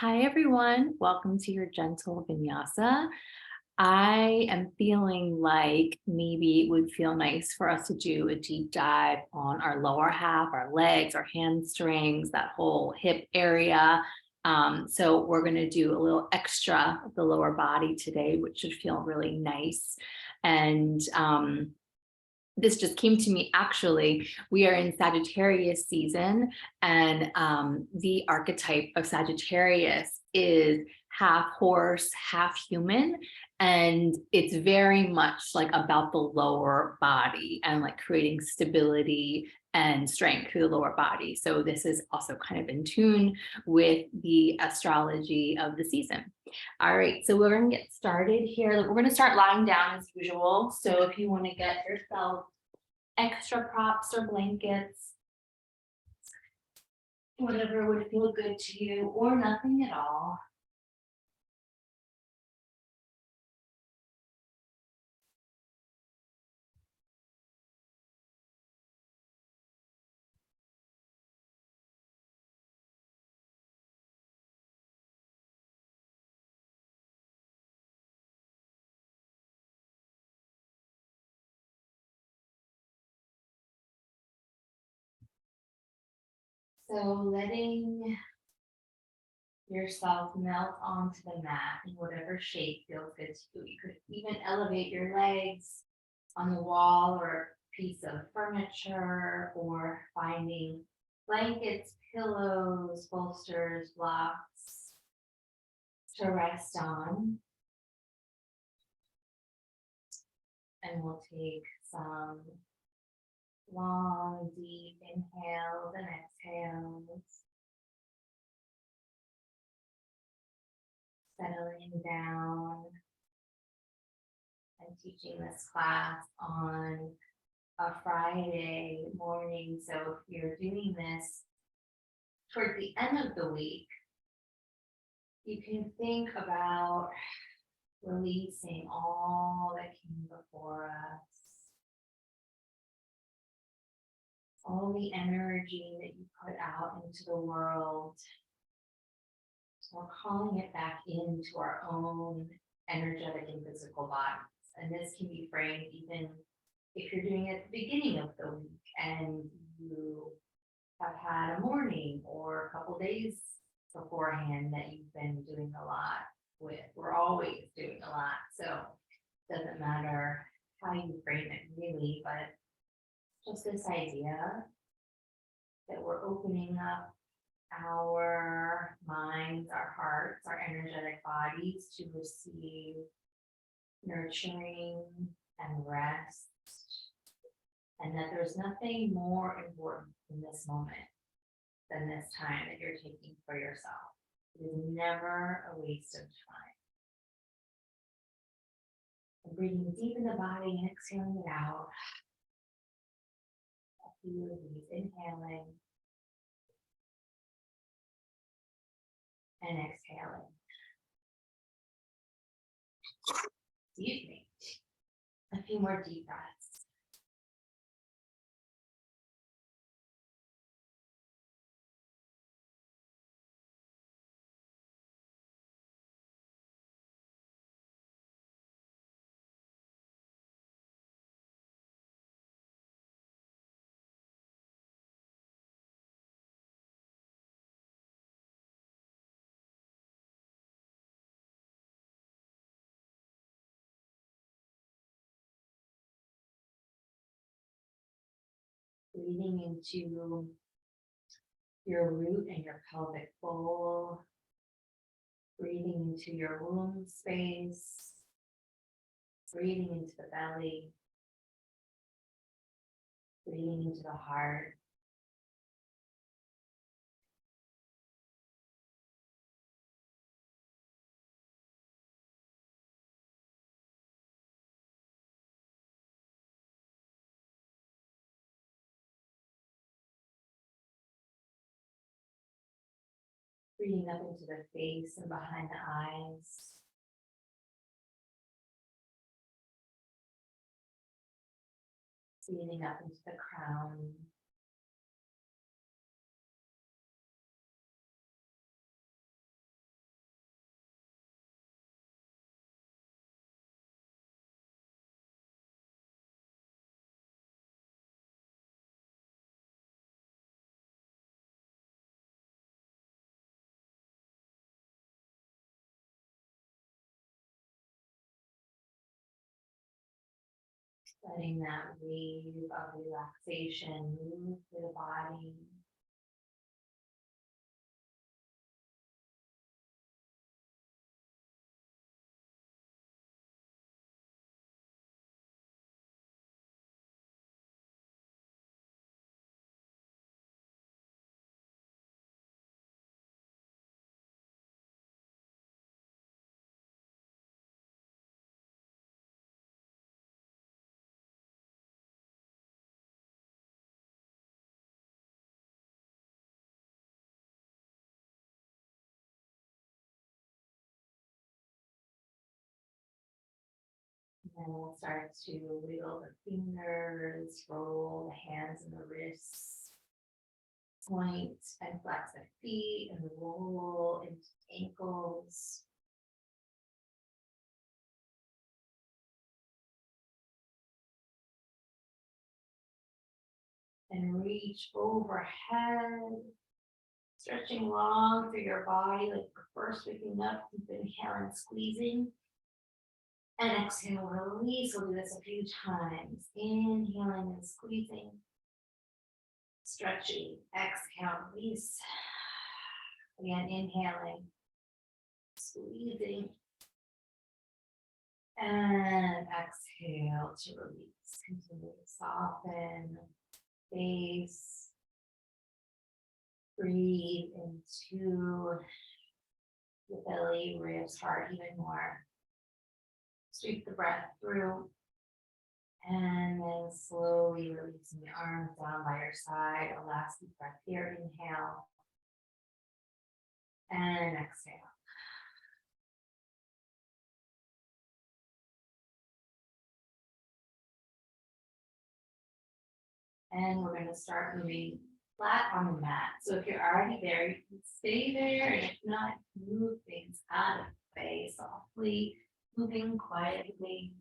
Hi, everyone. Welcome to your gentle vinyasa. I am feeling like maybe it would feel nice for us to do a deep dive on our lower half, our legs, our hamstrings, that whole hip area. So we're going to do a little extra of the lower body today, which should feel really nice. And this just came to me actually. We are in Sagittarius season, and the archetype of Sagittarius is half horse, half human. And it's very much like about the lower body and like creating stability and strength through the lower body. So this is also kind of in tune with the astrology of the season. All right, so we're going to get started here. We're going to start lying down as usual. So if you want to get yourself extra props or blankets, whatever would feel good to you, or nothing at all. So letting yourself melt onto the mat in whatever shape feels good to you. You could even elevate your legs on the wall or a piece of furniture, or finding blankets, pillows, bolsters, blocks to rest on. And we'll take some long, deep inhales and exhales, settling down and teaching this class on a Friday morning. So if you're doing this toward the end of the week, you can think about releasing all that came before us, all the energy that you put out into the world. So we're calling it back into our own energetic and physical bodies. And this can be framed even if you're doing it at the beginning of the week and you have had a morning or a couple days beforehand that you've been doing a lot with. We're always doing a lot. So it doesn't matter how you frame it really, but just this idea that we're opening up our minds, our hearts, our energetic bodies to receive nurturing and rest, and that there's nothing more important in this moment than this time that you're taking for yourself. It is never a waste of time. And breathing deep in the body and exhaling it out. A few of these, inhaling and exhaling. Excuse me. A few more deep breaths. Breathing into your root and your pelvic bowl. Breathing into your womb space. Breathing into the belly. Breathing into the heart. Breathing up into the face and behind the eyes. Breathing up into the crown. Letting that wave of relaxation move through the body. And then we'll start to wiggle the fingers, roll the hands and the wrists, point and flex the feet, and roll into ankles. And reach overhead, stretching long through your body, like we're first waking up, keep inhaling, squeezing. And exhale, release. We'll do this a few times. Inhaling and squeezing. Stretching. Exhale, release. Again, inhaling. Squeezing. And exhale to release. Continue to soften. Face. Breathe into the belly, ribs, heart even more. Sweep the breath through. And then slowly releasing the arms down by your side. A last deep breath here. Inhale. And exhale. And we're going to start moving flat on the mat. So if you're already there, you can stay there. And if not, move things out of the way softly, moving quietly.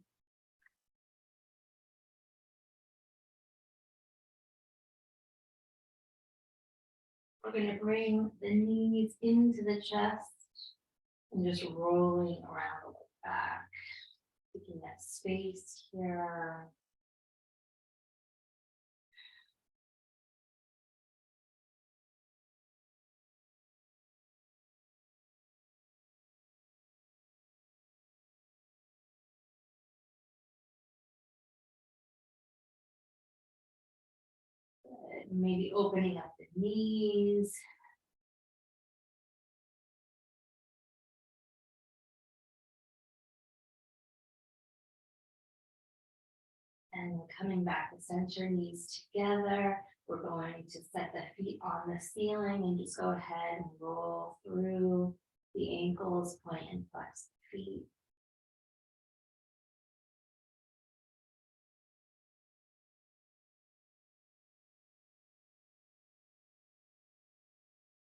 We're going to bring the knees into the chest and just rolling around the lower back, taking that space here. Maybe opening up the knees. And coming back to center, knees together. We're going to set the feet on the ceiling and just go ahead and roll through the ankles, point and flex the feet.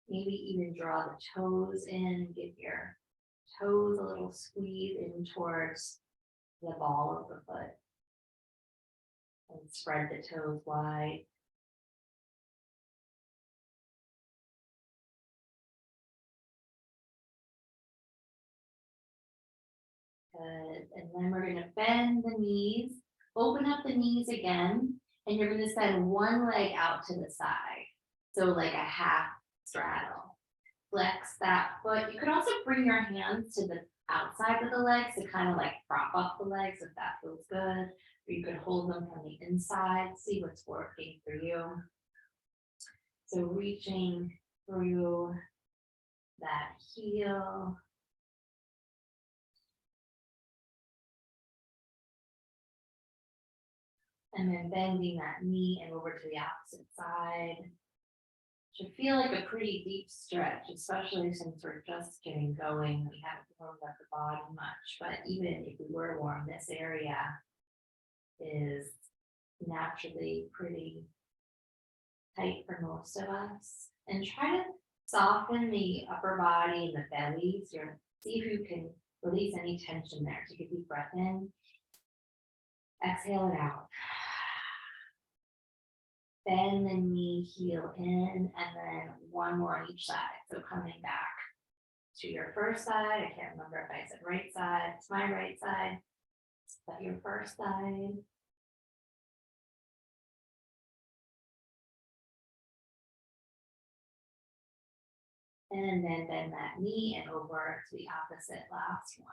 Maybe even draw the toes in, give your toes a little squeeze in towards the ball of the foot. And spread the toes wide. Good. And then we're going to bend the knees, open up the knees again, and you're going to send one leg out to the side. So like a half straddle. Flex that foot. You could also bring your hands to the outside of the legs to kind of like prop up the legs if that feels good. Or you could hold them from the inside, see what's working for you. So reaching through that heel. And then bending that knee and over to the opposite side. Should feel like a pretty deep stretch, especially since we're just getting going. We haven't warmed up the body much, but even if we were to warm, this area is naturally pretty tight for most of us. And try to soften the upper body and the belly. So see if you can release any tension there. Take a deep breath in. Exhale it out. Bend the knee, heel in, and then one more on each side. So coming back to your first side. I can't remember if I said right side. It's my right side, but your first side. And then bend that knee and over to the opposite last one.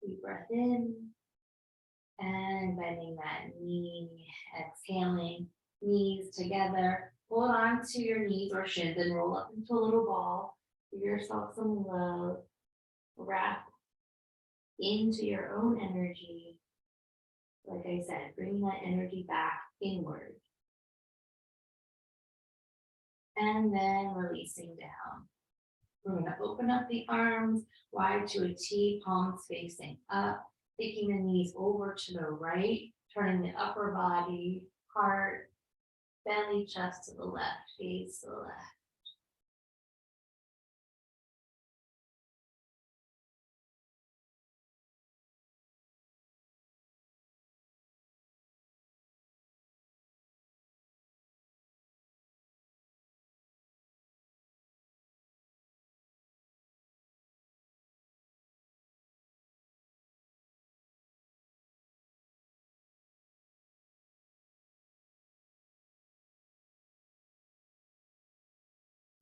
Deep breath in and bending that knee, exhaling, knees together. Hold on to your knees or shins and roll up into a little ball. Give yourself some love. Wrap into your own energy. Like I said, bring that energy back inward. And then releasing down. We're going to open up the arms wide to a T, palms facing up, taking the knees over to the right, turning the upper body, heart, belly, chest to the left, face to the left.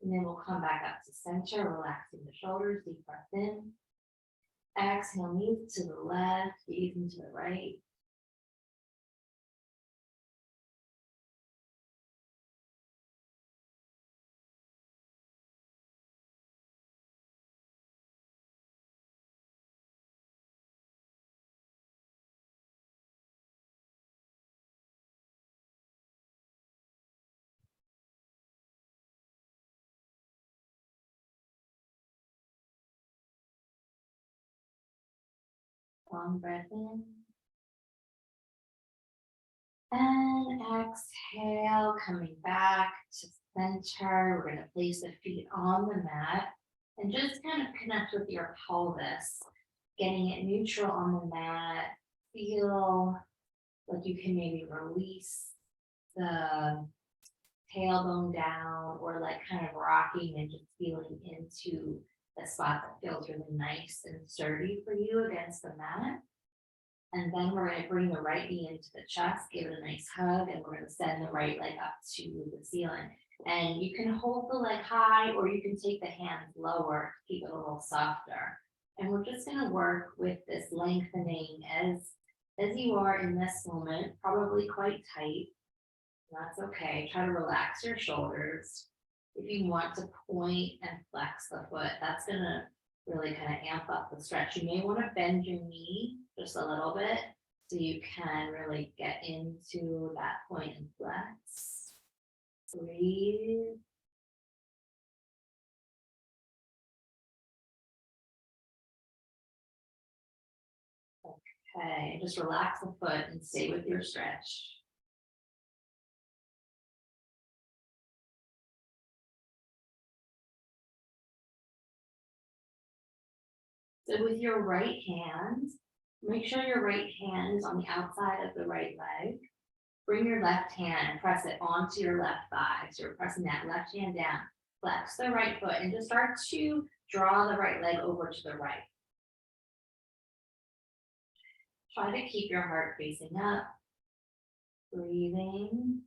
And then we'll come back up to center, relaxing the shoulders, deep breath in. Exhale, knees to the left, gaze into the right. Long breath in. And exhale, coming back to center. We're going to place the feet on the mat and just kind of connect with your pelvis, getting it neutral on the mat. Feel like you can maybe release the tailbone down or like kind of rocking and just feeling into a spot that feels really nice and sturdy for you against the mat. And then we're going to bring the right knee into the chest, give it a nice hug, and we're going to send the right leg up to the ceiling. And you can hold the leg high or you can take the hands lower to keep it a little softer. And we're just going to work with this lengthening as you are in this moment, probably quite tight. That's okay. Try to relax your shoulders. If you want to point and flex the foot, that's going to really kind of amp up the stretch. You may want to bend your knee just a little bit so you can really get into that point and flex. Breathe. Okay, just relax the foot and stay with your stretch. So with your right hand, make sure your right hand is on the outside of the right leg. Bring your left hand and press it onto your left thigh. So you're pressing that left hand down. Flex the right foot and just start to draw the right leg over to the right. Try to keep your heart facing up. Breathing.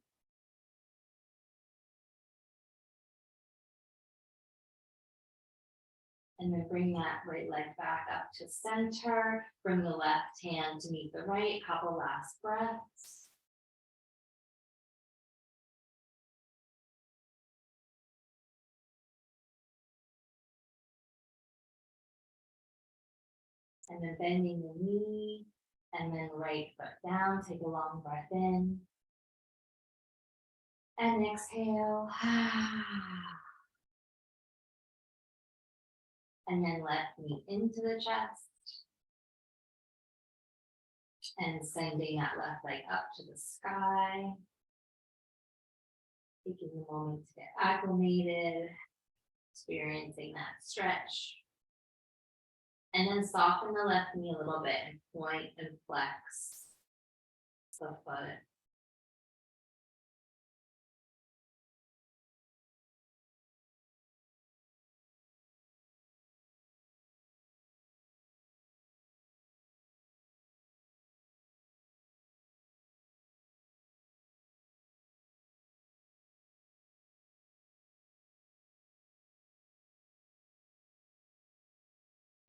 And then bring that right leg back up to center. Bring the left hand to meet the right. Couple last breaths. And then bending the knee. And then right foot down. Take a long breath in. And exhale. And then left knee into the chest. And sending that left leg up to the sky. Taking a moment to get acclimated, experiencing that stretch. And then soften the left knee a little bit and point and flex the foot.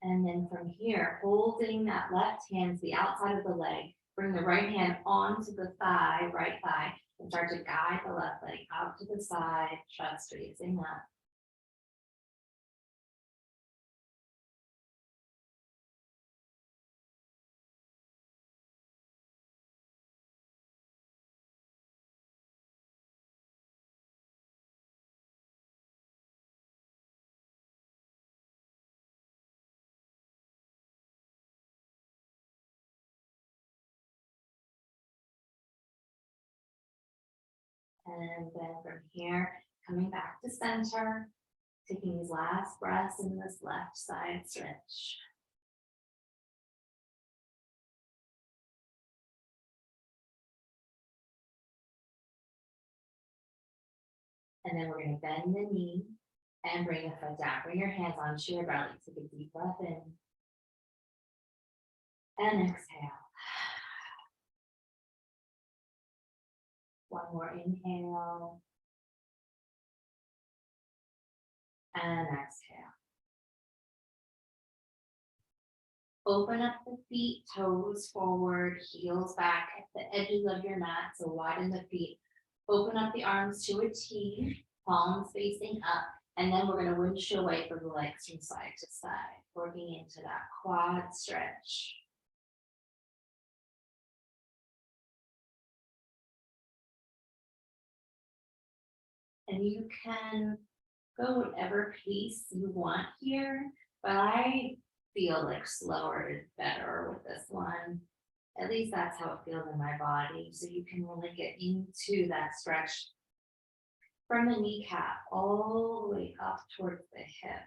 And then from here, holding that left hand to the outside of the leg, bring the right hand onto the thigh, right thigh, and start to guide the left leg out to the side, chest raising up. And then from here, coming back to center, taking these last breaths in this left side stretch. And then we're going to bend the knee and bring the foot down. Bring your hands onto your belly. Take a deep breath in. And exhale. One more inhale. And exhale. Open up the feet, toes forward, heels back at the edges of your mat. So widen the feet. Open up the arms to a T, palms facing up. And then we're going to windshield wiper the legs from side to side, working into that quad stretch. And you can go whatever pace you want here, but I feel like slower is better with this one. At least that's how it feels in my body. So you can really get into that stretch from the kneecap all the way up towards the hip.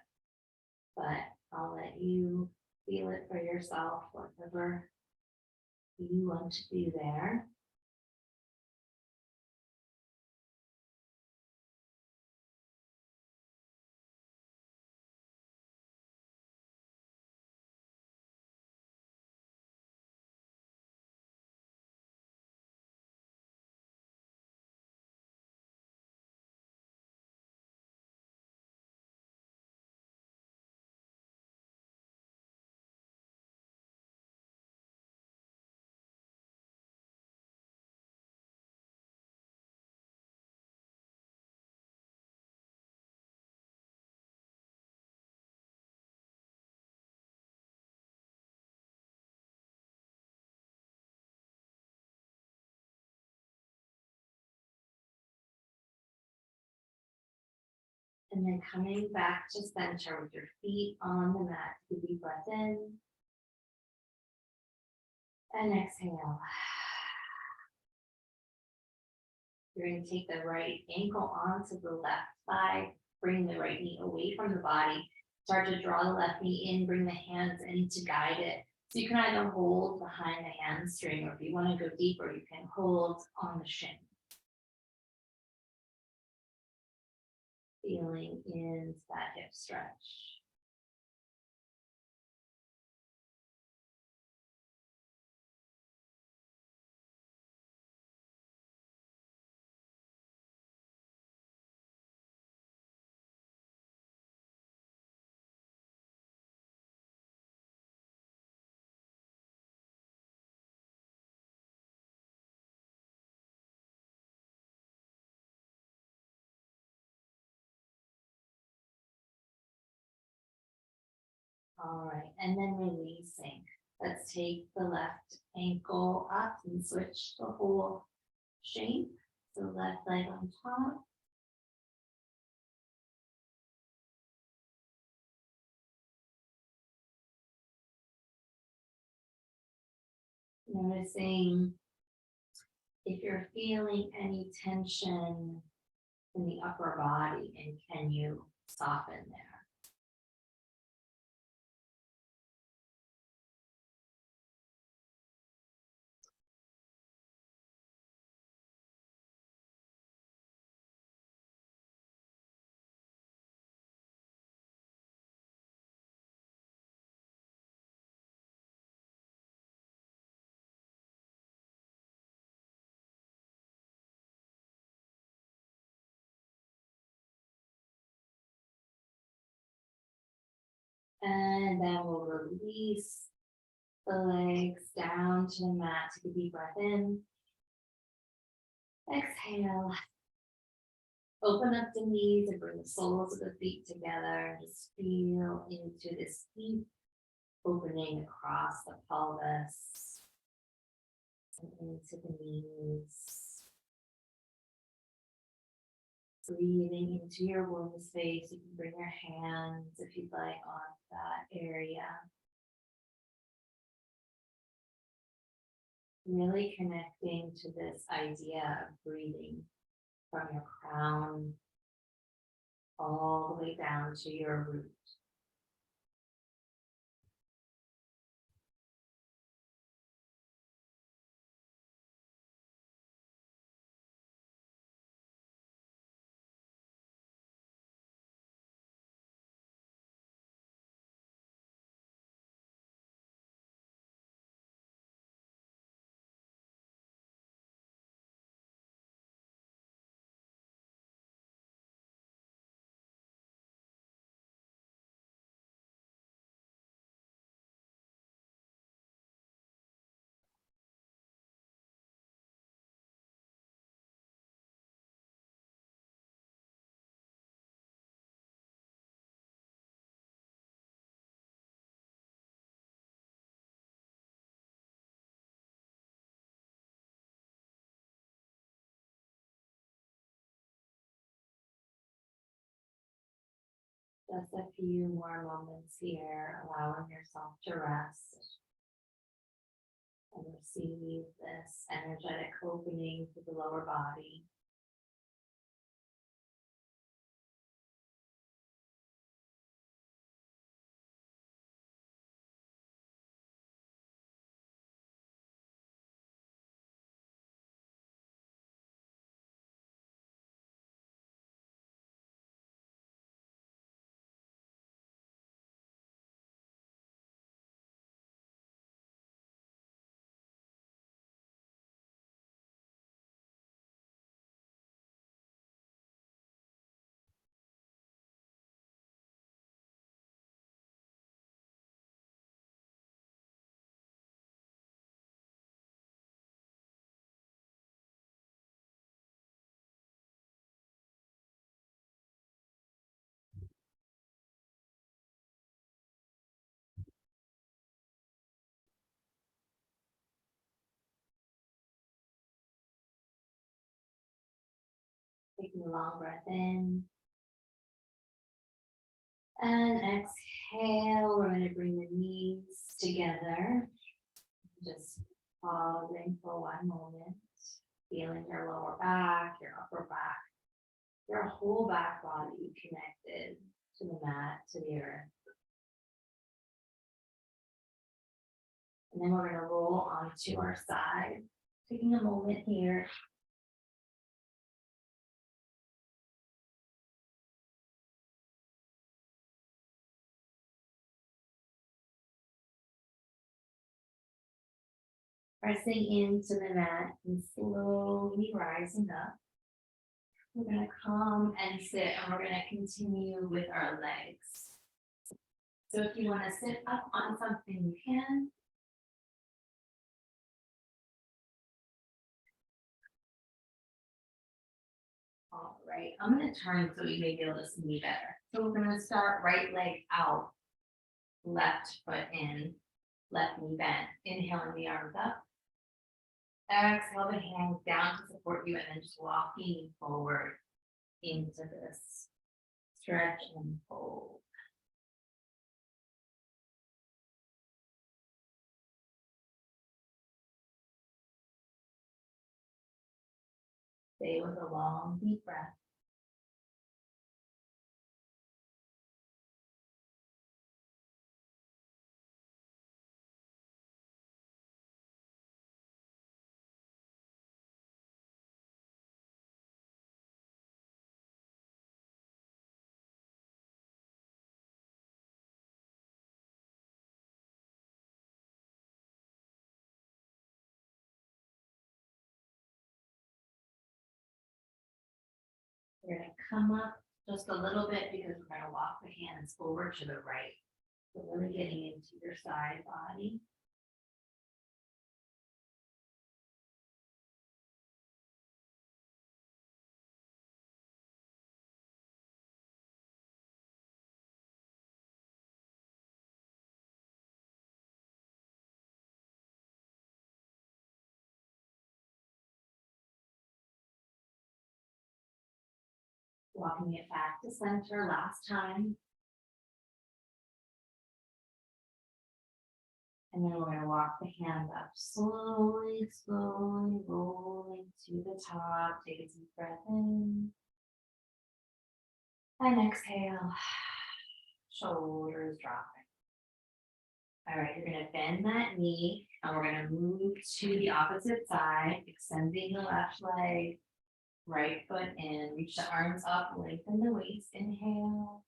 But I'll let you feel it for yourself, whatever you want to do there. And then coming back to center with your feet on the mat. Take a deep breath in. And exhale. You're going to take the right ankle onto the left thigh. Bring the right knee away from the body. Start to draw the left knee in. Bring the hands in to guide it. So you can either hold behind the hamstring, or if you want to go deeper, you can hold on the shin. Feeling into that hip stretch. All right, and then releasing. Let's take the left ankle up and switch the whole shape. So left leg on top. Noticing if you're feeling any tension in the upper body, and can you soften there? And then we'll release the legs down to the mat. Take a deep breath in. Exhale. Open up the knees and bring the soles of the feet together. Just feel into this deep opening across the pelvis and into the knees. Breathing into your womb space. You can bring your hands, if you'd like, on that area. Really connecting to this idea of breathing from your crown all the way down to your root. Just a few more moments here, allowing yourself to rest and receive this energetic opening to the lower body. Taking a long breath in. And exhale, we're going to bring the knees together. Just pausing for one moment. Feeling your lower back, your upper back, your whole back body connected to the mat, to the earth. And then we're going to roll onto our side. Taking a moment here. Pressing into the mat and slowly rising up. We're going to come and sit, and we're going to continue with our legs. So if you want to sit up on something, you can. All right, I'm going to turn so you may be able to see me better. So we're going to start right leg out, left foot in, left knee bent. Inhaling the arms up. Exhale the hands down to support you, and then just walking forward into this stretch and fold. Stay with a long, deep breath. We're going to come up just a little bit because we're going to walk the hands over to the right. So really getting into your side body. Walking it back to center last time. And then we're going to walk the hands up slowly, slowly, rolling to the top. Take a deep breath in. And exhale. Shoulders dropping. All right, you're going to bend that knee and we're going to move to the opposite side, extending the left leg, right foot in. Reach the arms up, lengthen the waist. Inhale.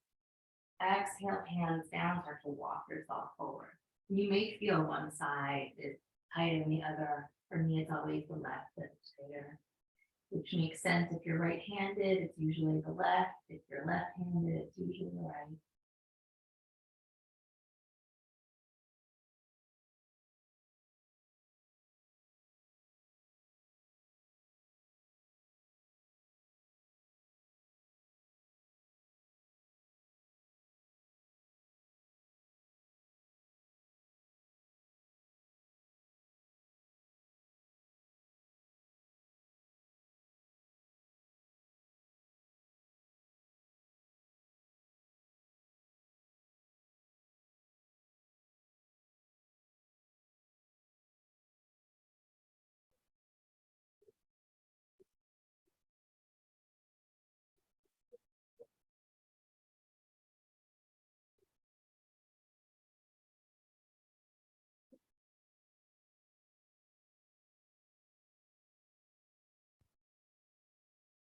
Exhale, hands down, start to walk yourself forward. You may feel one side is tighter than the other. For me, it's always the left that's tighter, which makes sense. If you're right-handed, it's usually the left. If you're left-handed, it's usually the right.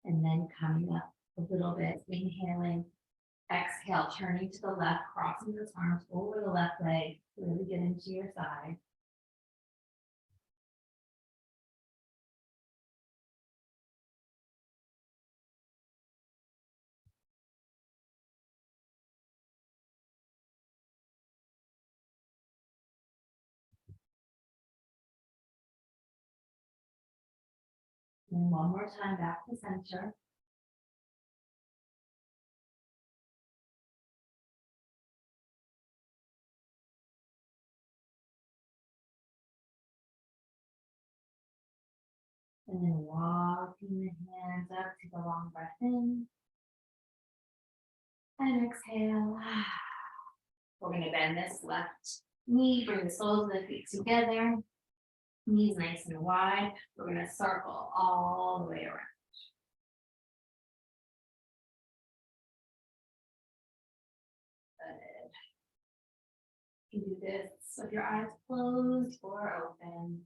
And then coming up a little bit, inhaling, exhale, turning to the left, crossing those arms over the left leg, really get into your side. And one more time back to center. And then walking the hands up, take a long breath in. And exhale. We're going to bend this left knee, bring the soles of the feet together. Knees nice and wide. We're going to circle all the way around. Good. You can do this with your eyes closed or open.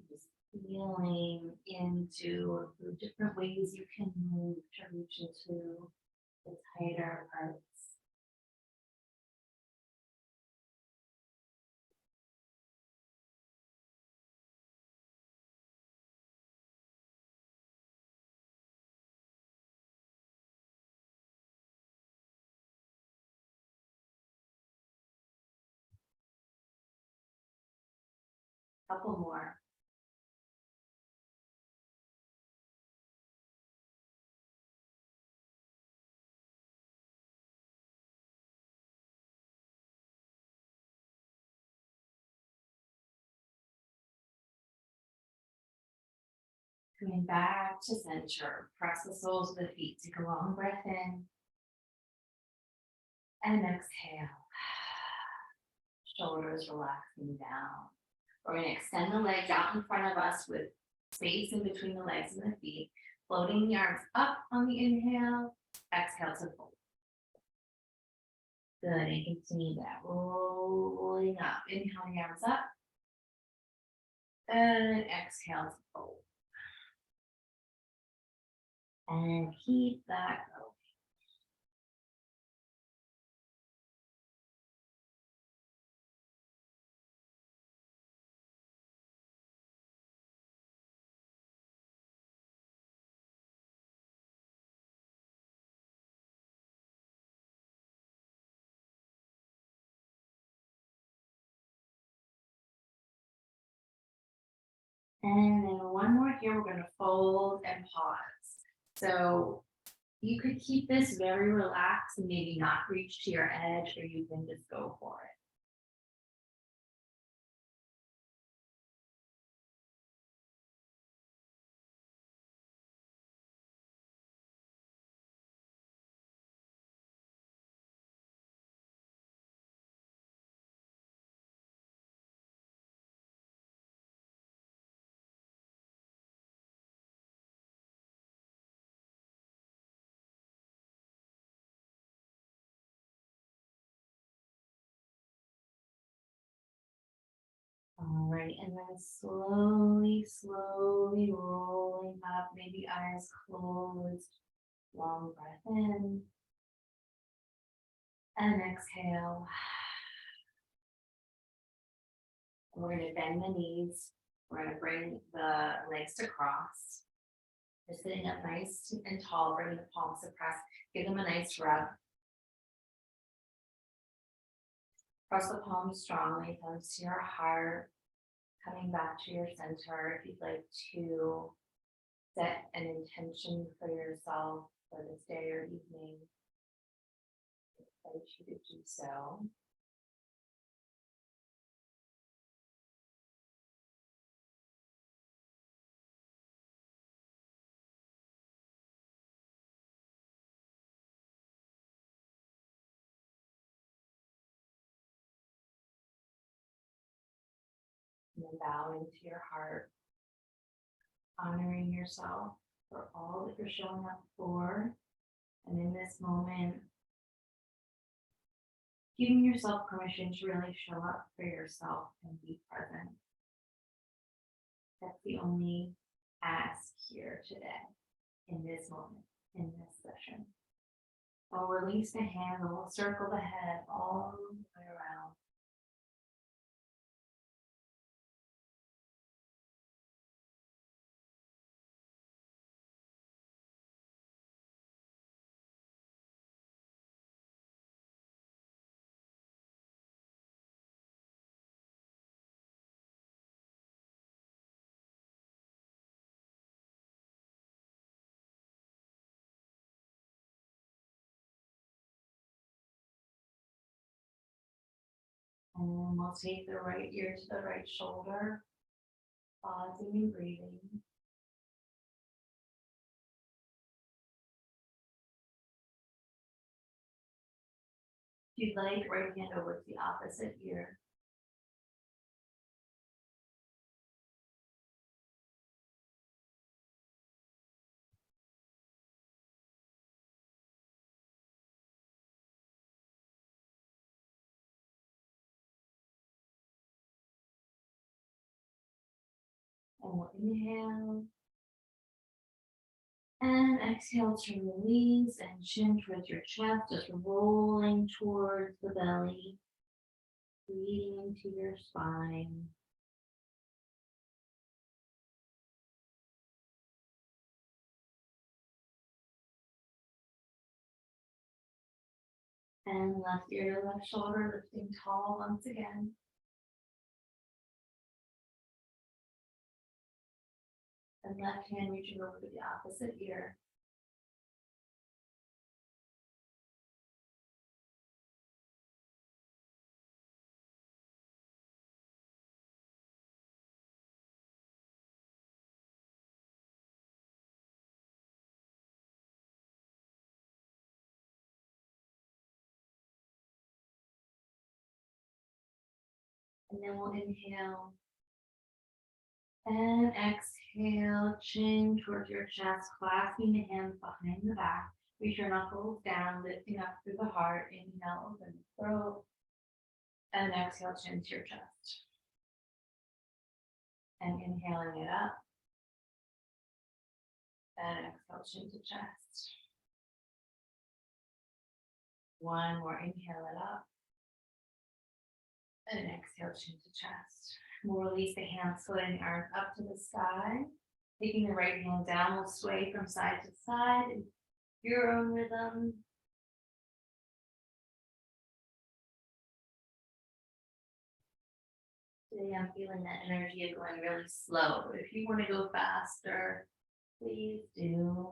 Just feeling into the different ways you can move to reach into the tighter parts. Couple more. Coming back to center, press the soles of the feet. Take a long breath in and exhale. Shoulders relaxing down. We're going to extend the legs out in front of us with space in between the legs and the feet. Floating the arms up on the inhale. Exhale to fold. Good. And continue that. Rolling up. Inhale the arms up. And exhale to fold. And keep that going. And then one more here, we're going to fold and pause. So you could keep this very relaxed and maybe not reach to your edge, or you can just go for it. All right, and then slowly rolling up, maybe eyes closed, long breath in, and exhale. And we're going to bend the knees. We're going to bring the legs to cross. You're sitting up nice and tall, bring the palms to press. Give them a nice rub. Press the palms strongly, thumbs to your heart, coming back to your center. If you'd like to set an intention for yourself for this day or evening, I invite you to do so. And then bow into your heart, honoring yourself for all that you're showing up for. And in this moment, giving yourself permission to really show up for yourself and be present. That's the only ask here today, in this moment, in this session. I'll release the hand, and we'll circle the head all the way around. And we'll take the right ear to the right shoulder, pausing and breathing. If you'd like, right hand over to the opposite ear. And we'll inhale. And exhale to release and chin towards your chest, just rolling towards the belly, breathing into your spine. And left ear to left shoulder, lifting tall once again. And left hand reaching over to the opposite ear. And then we'll inhale. And exhale, chin towards your chest, clasping the hands behind the back. Reach your knuckles down, lifting up through the heart. Inhale, open the throat. And exhale, chin to your chest. And inhaling it up. And exhale, chin to chest. One more, inhale it up. And exhale, chin to chest. We'll release the hands, floating the arms up to the sky. Taking the right hand down, we'll sway from side to side in your own rhythm. Today Today I'm feeling that energy of going really slow. But if you want to go faster, please do.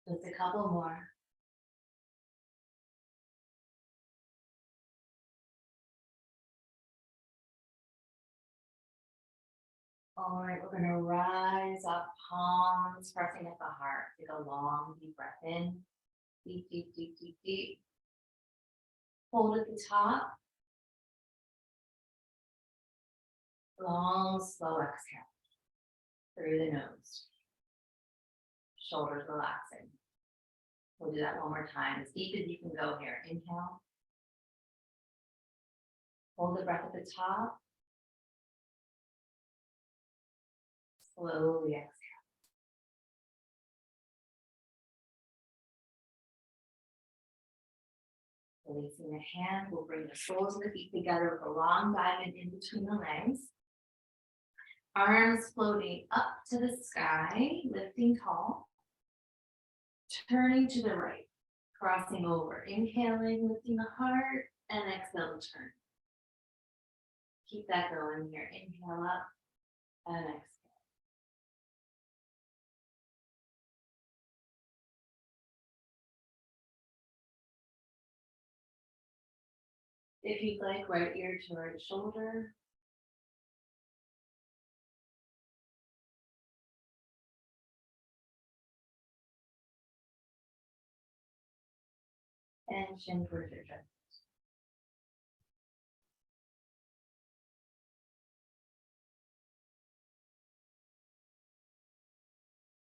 Just a couple more. All right, we're going to rise up, palms pressing at the heart. Take a long, deep breath in. Deep, deep, deep, deep, deep. Hold at the top. Long, slow exhale through the nose. Shoulders relaxing. We'll do that one more time, as deep as you can go here. Inhale. Hold the breath at the top. Slowly exhale. Releasing the hand, we'll bring the soles of the feet together with a long diamond in between the legs. Arms floating up to the sky, lifting tall. Turning to the right, crossing over. Inhaling, lifting the heart, and exhale to turn. Keep that going here. Inhale up and exhale. If you'd like, right ear to right shoulder. And chin towards your chest.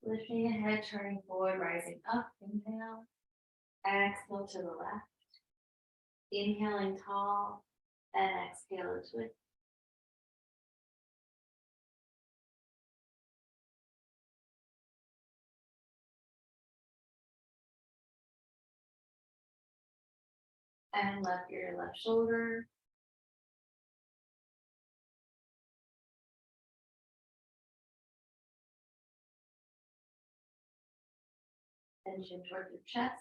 Lifting the head, turning forward, rising up. Inhale. Exhale to the left. Inhaling tall. And exhale to twist. And left ear, left shoulder. And chin towards your chest.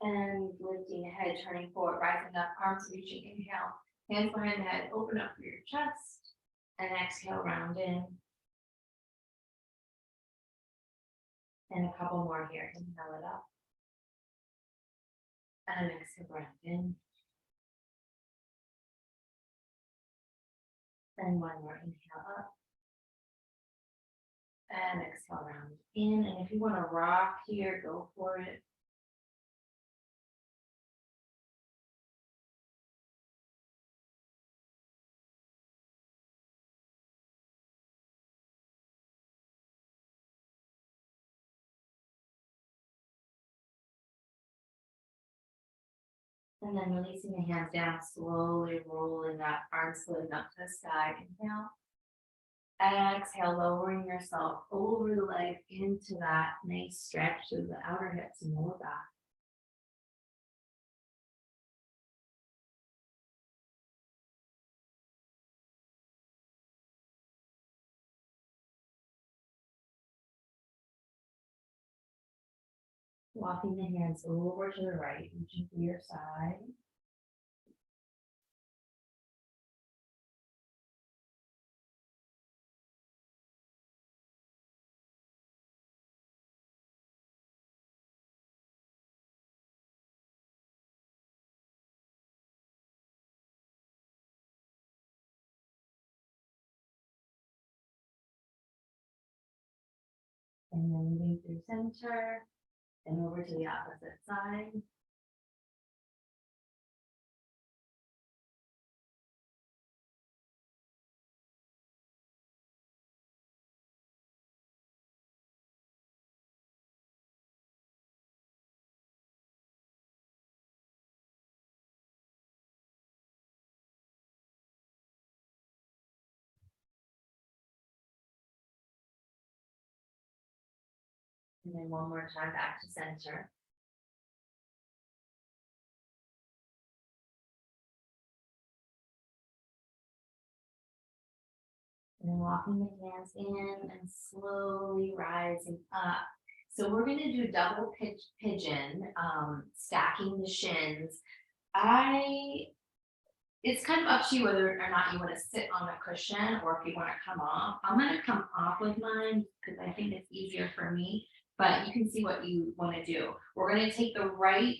And lifting the head, turning forward, rising up, arms reaching. Inhale, hands behind the head, open up for your chest. And exhale, round in. And a couple more here. Inhale it up. And exhale, round in. And one more. Inhale up. And exhale, round in. And if you want to rock here, go for it. And then releasing the hands down, slowly rolling up, arms floating up to the sky. Inhale. Exhale, lowering yourself over the leg into that nice stretch of the outer hips and lower back. Walking the hands over to the right, reaching to your side. And then moving through center and over to the opposite side. And then one more time back to center. And then walking the hands in and slowly rising up. So we're going to do double pigeon, stacking the shins. It's kind of up to you whether or not you want to sit on a cushion or if you want to come off. I'm going to come off with mine because I think it's easier for me, but you can see what you want to do. We're going to take the right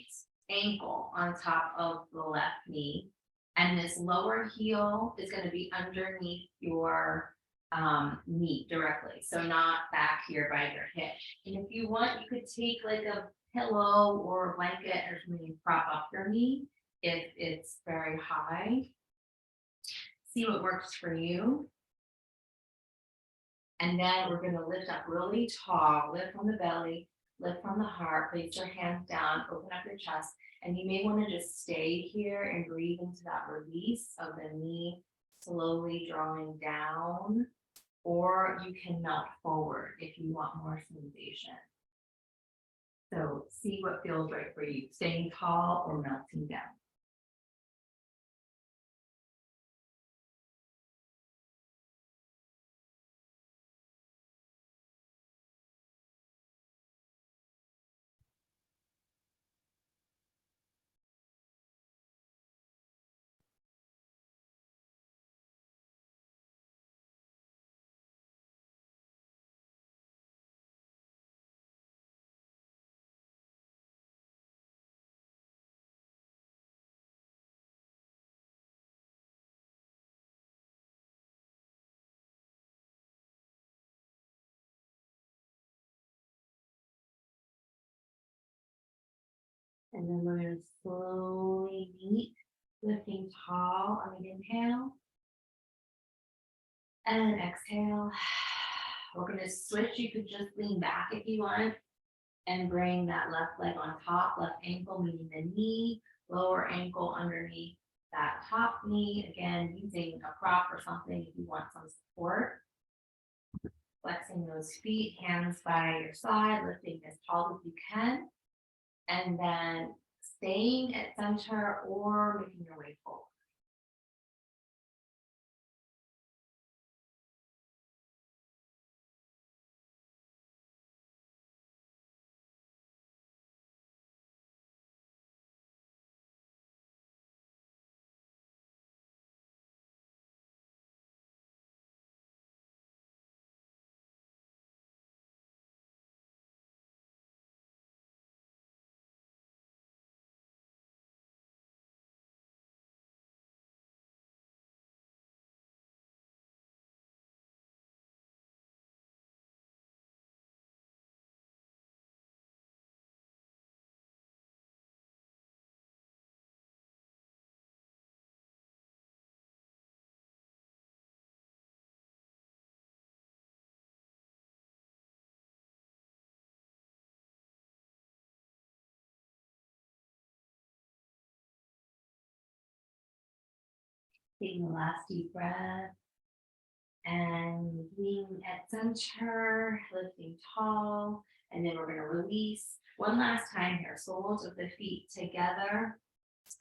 ankle on top of the left knee, and this lower heel is going to be underneath your knee directly. So not back here by your hip. And if you want, you could take like a pillow or a blanket or something to prop up your knee if it's very high. See what works for you. And then we're going to lift up really tall, lift from the belly, lift from the heart, place your hands down, open up your chest. And you may want to just stay here and breathe into that release of the knee slowly drawing down, or you can melt forward if you want more sensation. So see what feels right for you, staying tall or melting down. And then we're going to slowly meet, lifting tall on the inhale. And exhale. We're going to switch. You could just lean back if you want and bring that left leg on top, left ankle meeting the knee, lower ankle underneath that top knee. Again, using a prop or something if you want some support. Flexing those feet, hands by your side, lifting as tall as you can. And then staying at center or making your way forward. Taking the last deep breath and being at center, lifting tall, and then we're going to release one last time here. Soles of the feet together.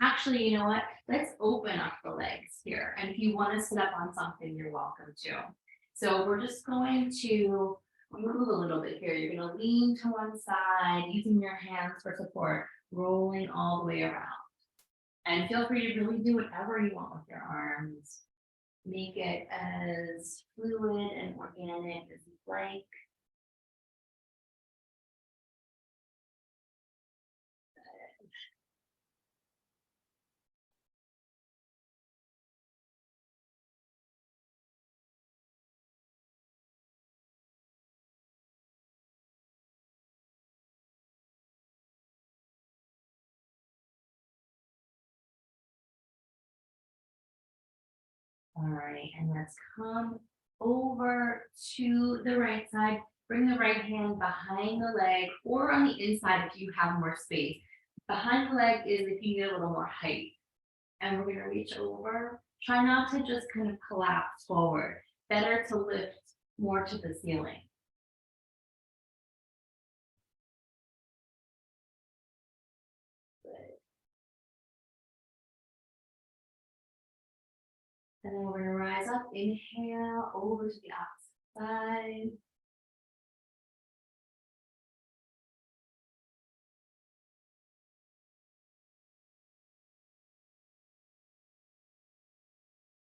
Actually, you know what? Let's open up the legs here. And if you want to sit up on something, you're welcome to. So we're just going to move a little bit here. You're going to lean to one side, using your hands for support, rolling all the way around. And feel free to really do whatever you want with your arms. Make it as fluid and organic as you like. All right, and let's come over to the right side. Bring the right hand behind the leg or on the inside if you have more space. Behind the leg is if you need a little more height. And we're going to reach over. Try not to just kind of collapse forward. Better to lift more to the ceiling. And then we're gonna rise up, inhale over to the opposite side.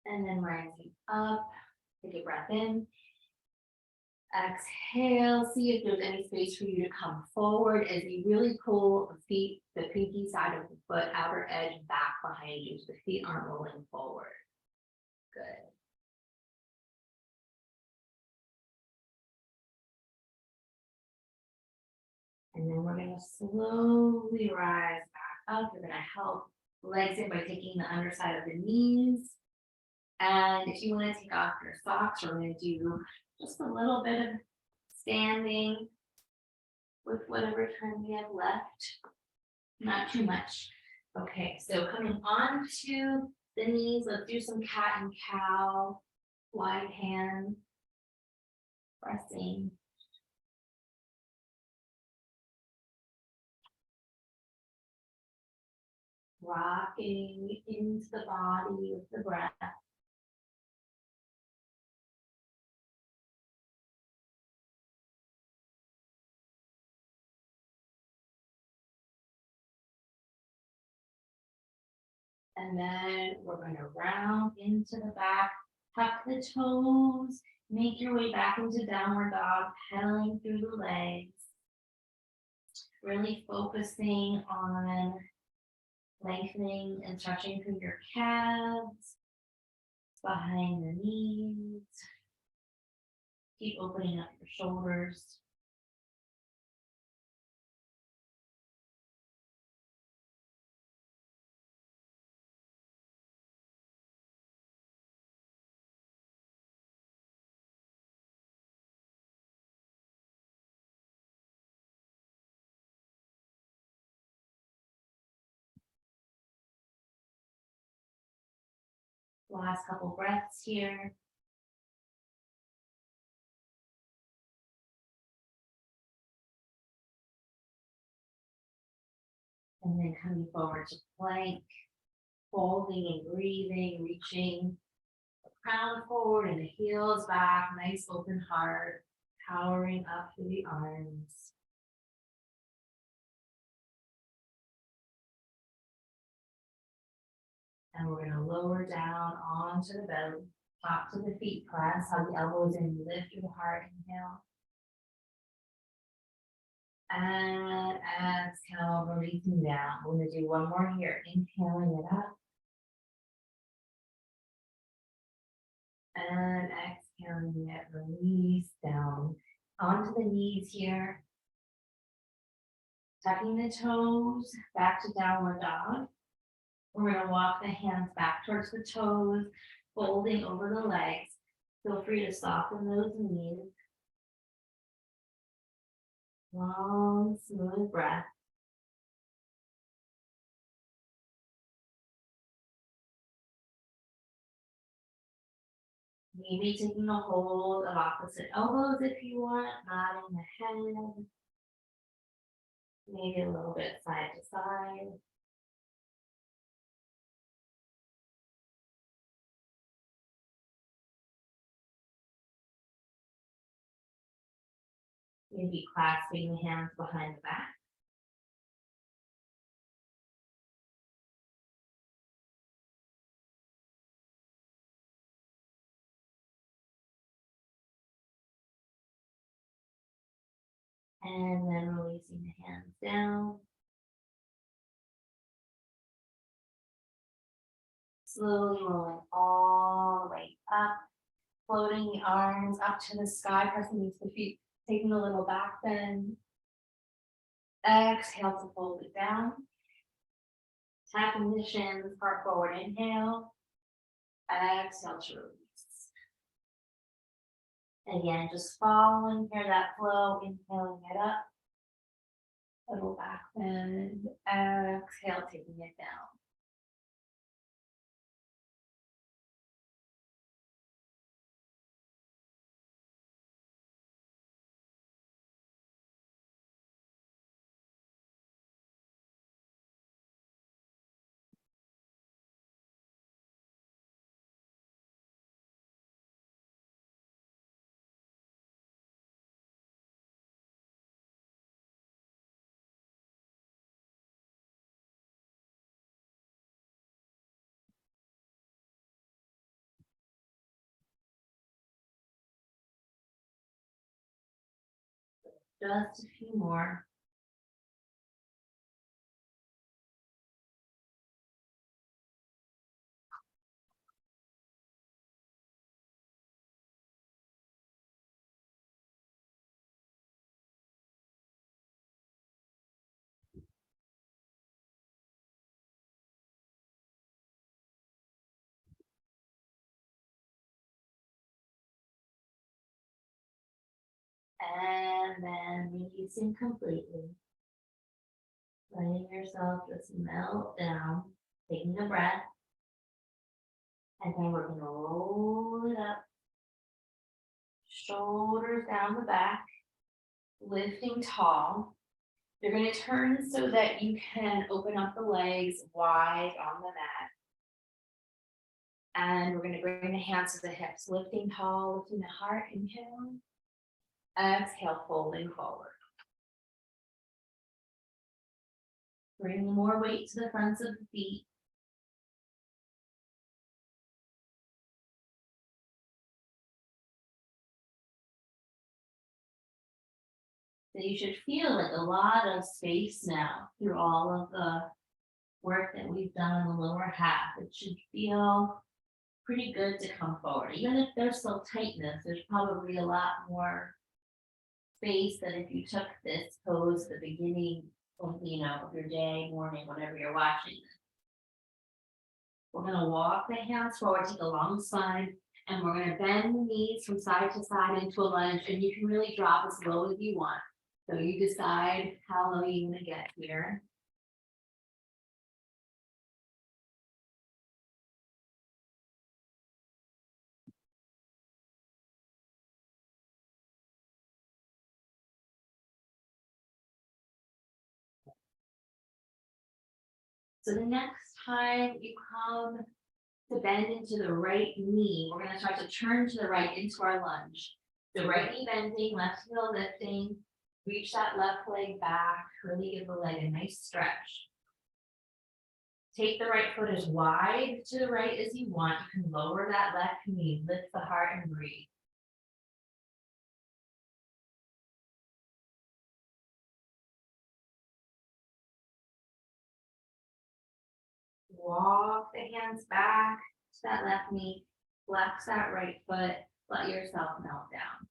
And then rising up, take a breath in. Exhale, see if there's any space for you to come forward as you really pull the feet, the pinky side of the foot, outer edge back behind you so the feet aren't rolling forward. Good. And then we're going to slowly rise back up. You're going to help legs in by taking the underside of the knees. And if you want to take off your socks, we're going to do just a little bit of standing with whatever time we have left. Not too much. Okay, so coming on to the knees, let's do some cat and cow, wide hand, pressing. Rocking into the body with the breath. And then we're going to round into the back, tuck the toes, make your way back into downward dog, pedaling through the legs. Really focusing on lengthening and stretching through your calves, behind the knees. Keep opening up your shoulders. Last couple breaths here. And then coming forward to plank, folding and breathing, reaching the crown forward and the heels back, nice open heart, powering up through the arms. And we're going to lower down onto the belly, top to the feet, press, hug the elbows in, lift through the heart, inhale. And exhale, releasing down. We're going to do one more here, inhaling it up. And exhaling it, release down. Onto the knees here. Tucking the toes, back to downward dog. We're going to walk the hands back towards the toes, folding over the legs. Feel free to soften those knees. Long, smooth breath. Maybe taking a hold of opposite elbows if you want, nodding the head. Maybe a little bit side to side. Maybe clasping the hands behind the back. And then releasing the hands down. Slowly rolling all the way up. Floating the arms up to the sky, pressing into the feet. Taking a little back bend. Exhale to fold it down. Tapping the shins, part forward, inhale. Exhale to release. Again, just following here that flow, inhaling it up. Little back bend. Exhale, taking it down. Just a few more. And then releasing completely. Letting yourself just melt down, taking a breath. And then we're going to roll it up, shoulders down the back, lifting tall. You're going to turn so that you can open up the legs wide on the mat. And we're going to bring the hands to the hips, lifting tall, lifting the heart, inhale. Exhale, folding forward. Bring more weight to the fronts of the feet. So you should feel like a lot of space now through all of the work that we've done in the lower half. It should feel pretty good to come forward. Even if there's still tightness, there's probably a lot more space than if you took this pose at the beginning of, of your day, morning, whenever you're watching. We're going to walk the hands forward, take a long spine, and we're going to bend the knees from side to side into a lunge, and you can really drop as low as you want. So you decide how low you want to get here. So the next time you come to bend into the right knee, we're going to start to turn to the right into our lunge. The right knee bending, left heel lifting, reach that left leg back, really give the leg a nice stretch. Take the right foot as wide to the right as you want. You can lower that left knee, lift the heart and breathe. Walk the hands back to that left knee, flex that right foot, let yourself melt down.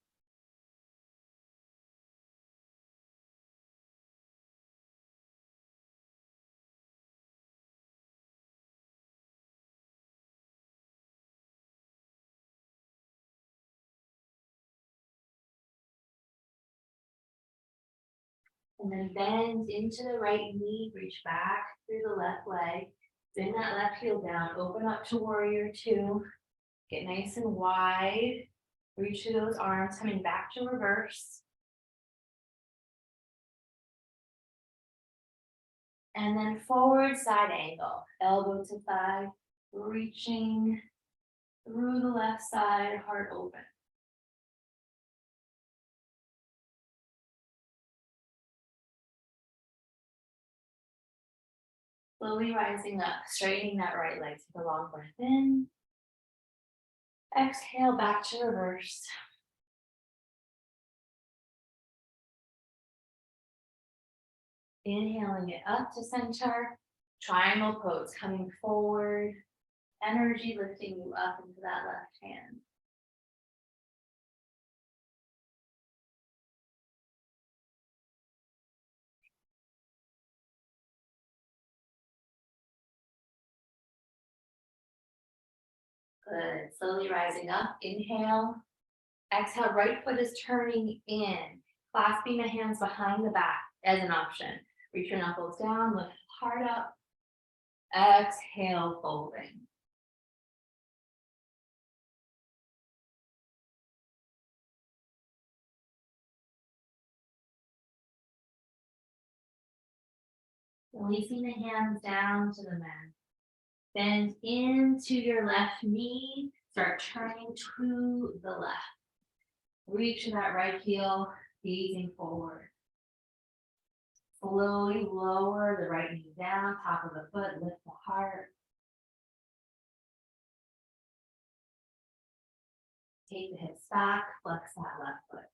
And then bend into the right knee, reach back through the left leg, bring that left heel down, open up to warrior two, get nice and wide, reach through those arms, coming back to reverse. And then forward side angle, elbow to thigh, reaching through the left side, heart open. Slowly rising up, straightening that right leg. Take a long breath in. Exhale back to reverse. Inhaling it up to center. Triangle pose, coming forward. Energy lifting you up into that left hand. Good. Slowly rising up. Inhale. Exhale. Right foot is turning in. Clasping the hands behind the back as an option. Reach your knuckles down. Lift heart up. Exhale, folding. Releasing the hands down to the mat. Bend into your left knee. Start turning to the left. Reach to that right heel, gazing forward. Slowly lower the right knee down, top of the foot, lift the heart. Take the hips back, flex that left foot.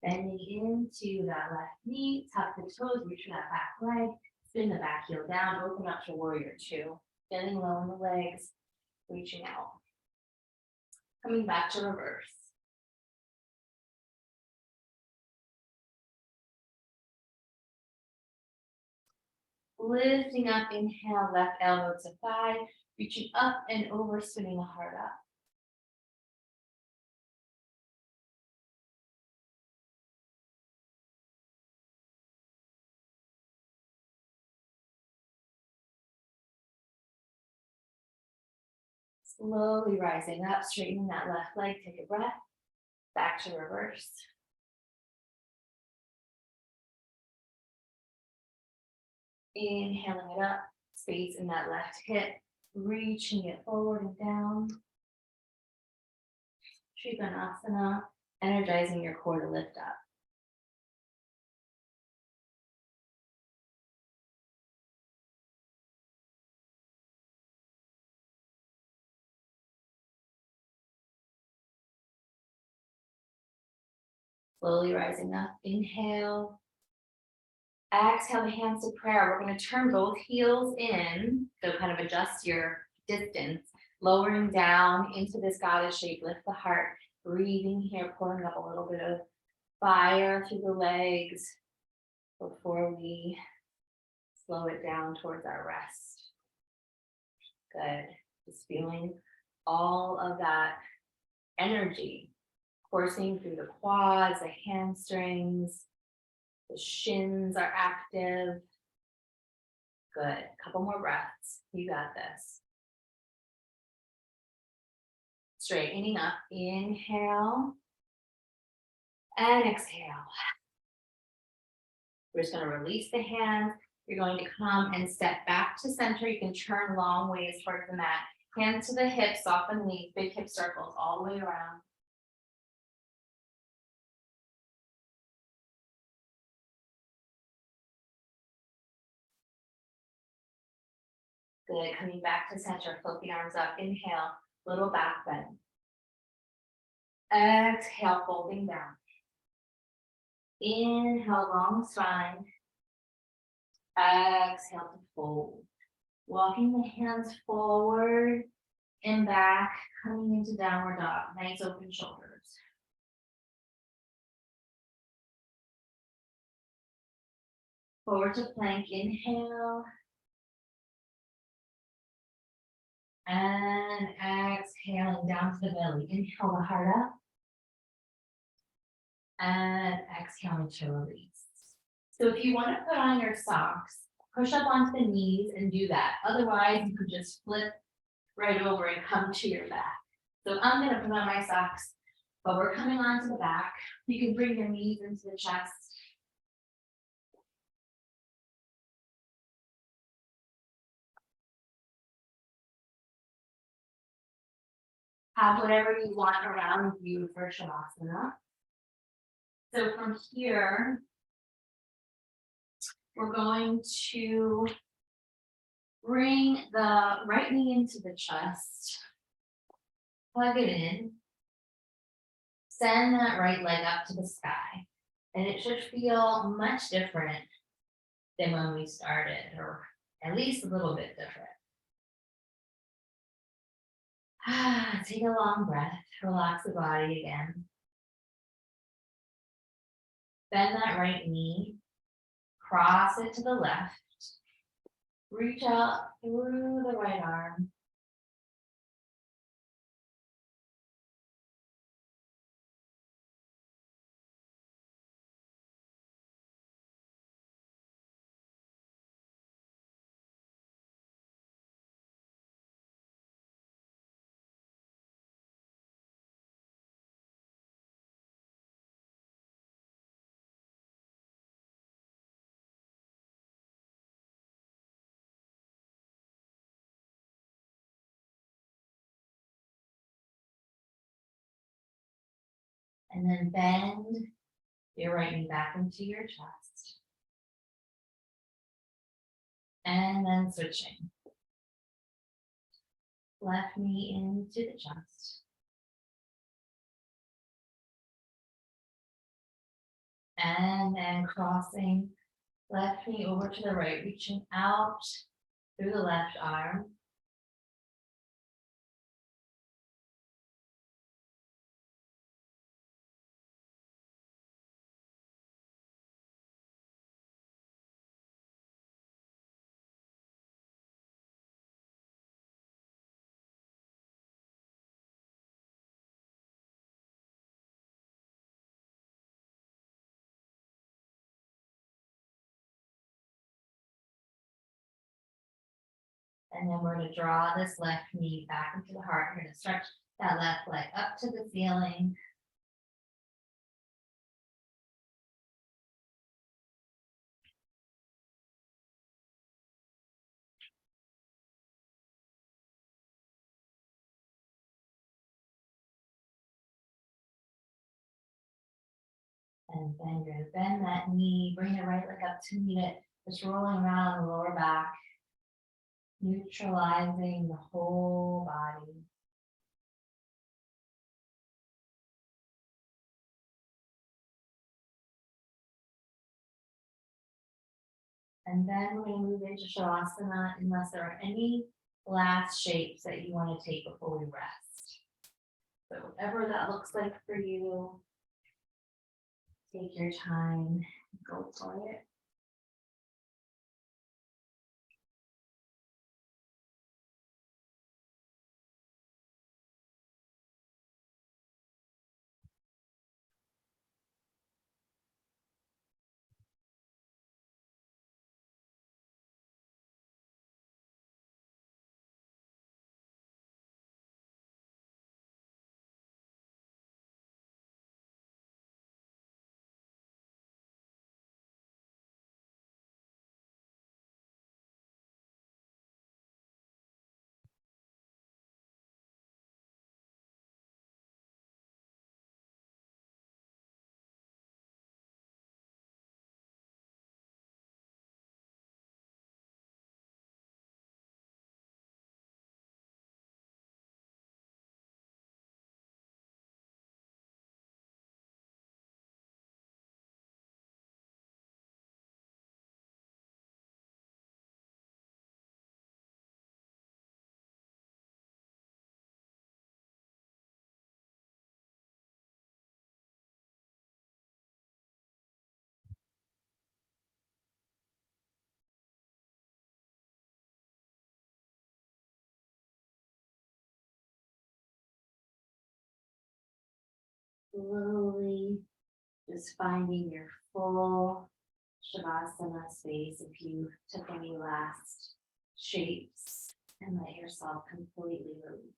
Bending into that left knee, tuck the toes, reach for that back leg, spin the back heel down, open up to warrior two. Bending low in the legs, reaching out. Coming back to reverse. Lifting up, inhale, left elbow to thigh, reaching up and over, spinning the heart up. Slowly rising up, straightening that left leg, take a breath, back to reverse. Inhaling it up, space in that left hip, reaching it forward and down. Trikonasana, energizing your core to lift up. Slowly rising up, inhale. Exhale the hands to prayer. We're going to turn both heels in, so kind of adjust your distance, lowering down into this goddess shape, lift the heart, breathing here, pouring up a little bit of fire through the legs before we slow it down towards our rest. Good. Just feeling all of that energy coursing through the quads, the hamstrings, the shins are active. Good. Couple more breaths. You got this. Straightening up. Inhale and exhale. We're just going to release the hands. You're going to come and step back to center. You can turn long ways towards the mat. Hands to the hips, soften knees, big hip circles all the way around. Good. Coming back to center, float the arms up. Inhale, little back bend. Exhale, folding down. Inhale, long spine. Exhale to fold. Walking the hands forward and back, coming into downward dog. Nice open shoulders. Forward to plank, inhale. And exhaling down to the belly. Inhale the heart up. And exhaling to release. So if you want to put on your socks, push up onto the knees and do that. Otherwise, you could just flip right over and come to your back. So I'm going to put on my socks, but we're coming onto the back. You can bring your knees into the chest. Have whatever you want around you for Shavasana. So from here, we're going to bring the right knee into the chest, plug it in, send that right leg up to the sky, and it should feel much different than when we started, or at least a little bit different. Take a long breath, relax the body again. Bend that right knee, cross it to the left, reach out through the right arm. And then bend your right knee back into your chest. And then switching. Left knee into the chest. And then crossing left knee over to the right, reaching out through the left arm. And then we're going to draw this left knee back into the heart. You're going to stretch that left leg up to the ceiling. And then you're going to bend that knee, bring the right leg up to meet it, just rolling around the lower back, neutralizing the whole body. And then we're going to move into Shavasana unless there are any last shapes that you want to take before we rest. So whatever that looks like for you, take your time, go for it. Slowly just finding your full Shavasana space. If you took any last shapes, and let yourself completely release.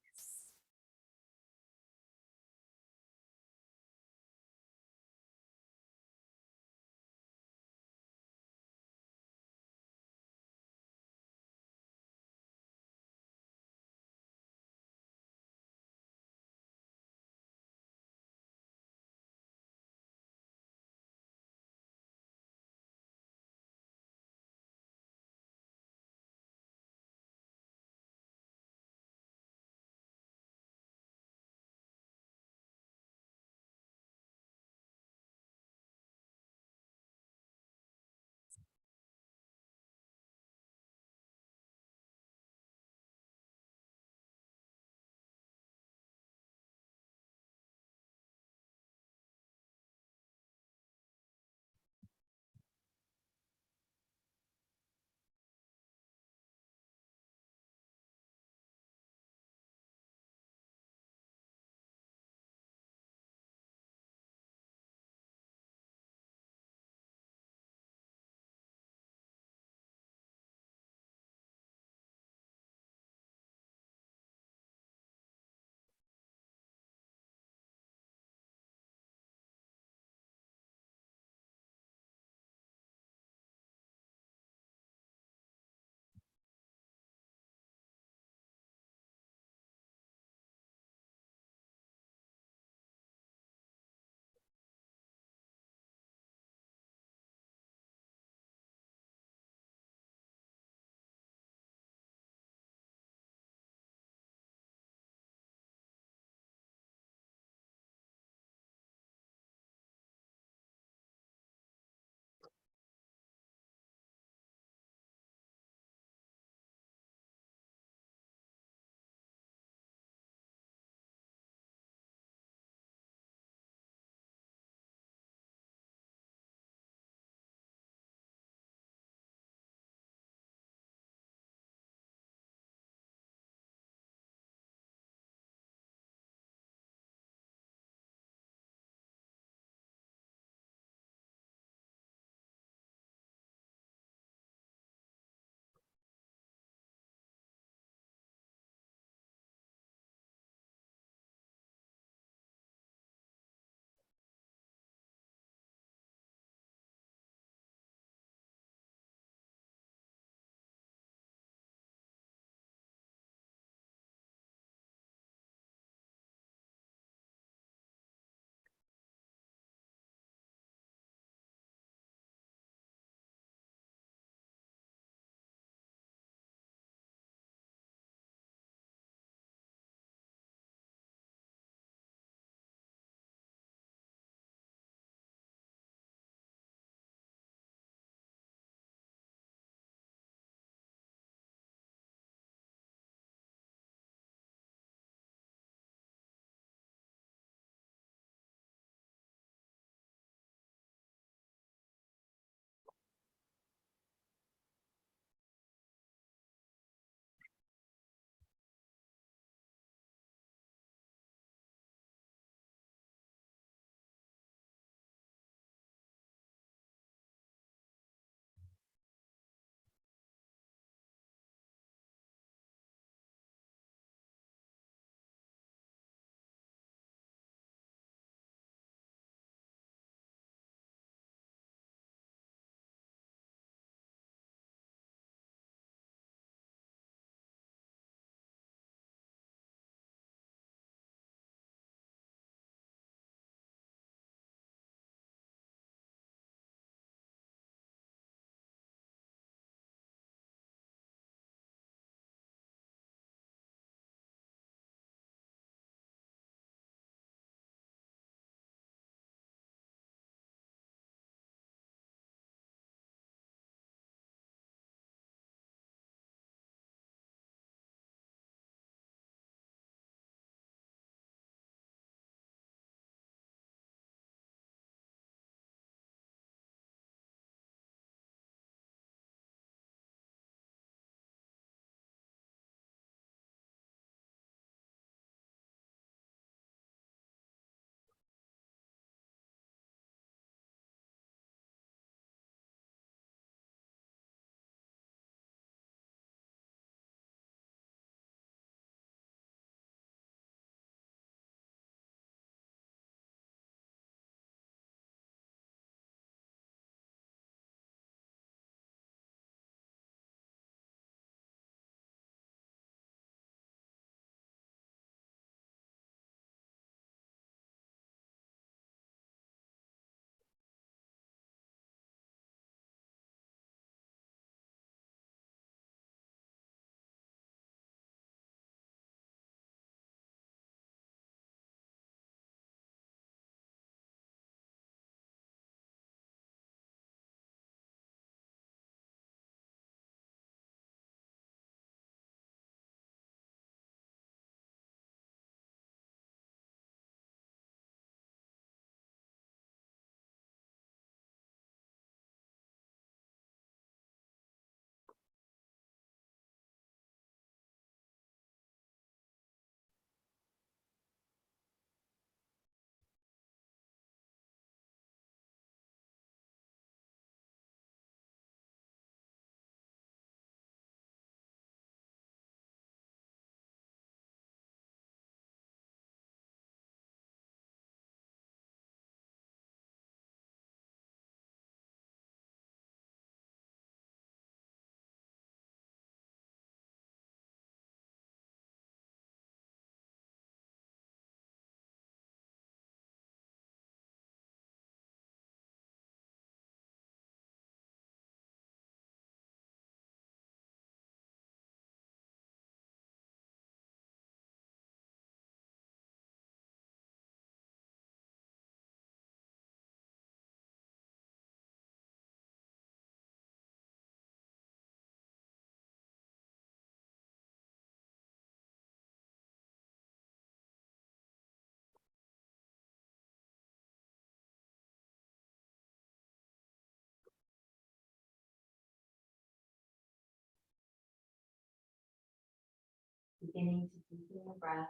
Beginning to deepen your breath.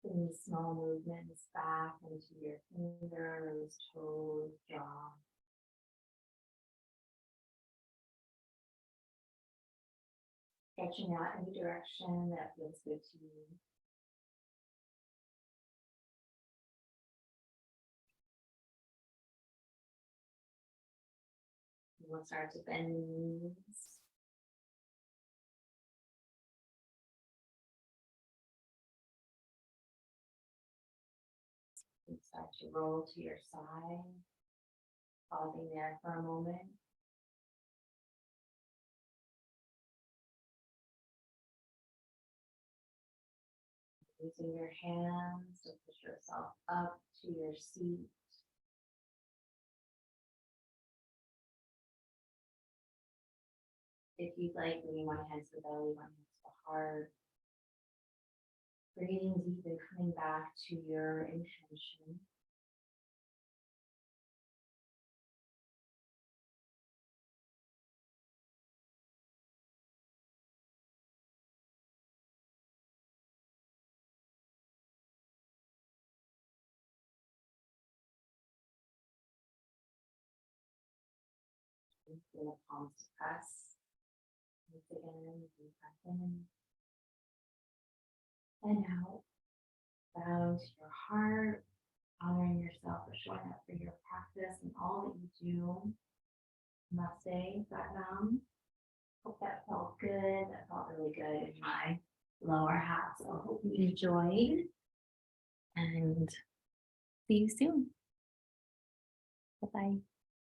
Doing small movements back into your fingers, toes, jaw. Stretching out any direction that feels good to you. We'll start to bend the knees. And start to roll to your side, pausing there for a moment. Using your hands to push yourself up to your seat. If you'd like, bringing one hand to the belly, one hand to the heart. Breathing deep and coming back to your intention. Feel the palms press. Once again, deep breath in and out. Bow to your heart, honoring yourself for showing up for your practice and all that you do. Namaste, Satnam. Hope that felt good. That felt really good in my lower half. So I hope you enjoyed. And see you soon. Bye-bye.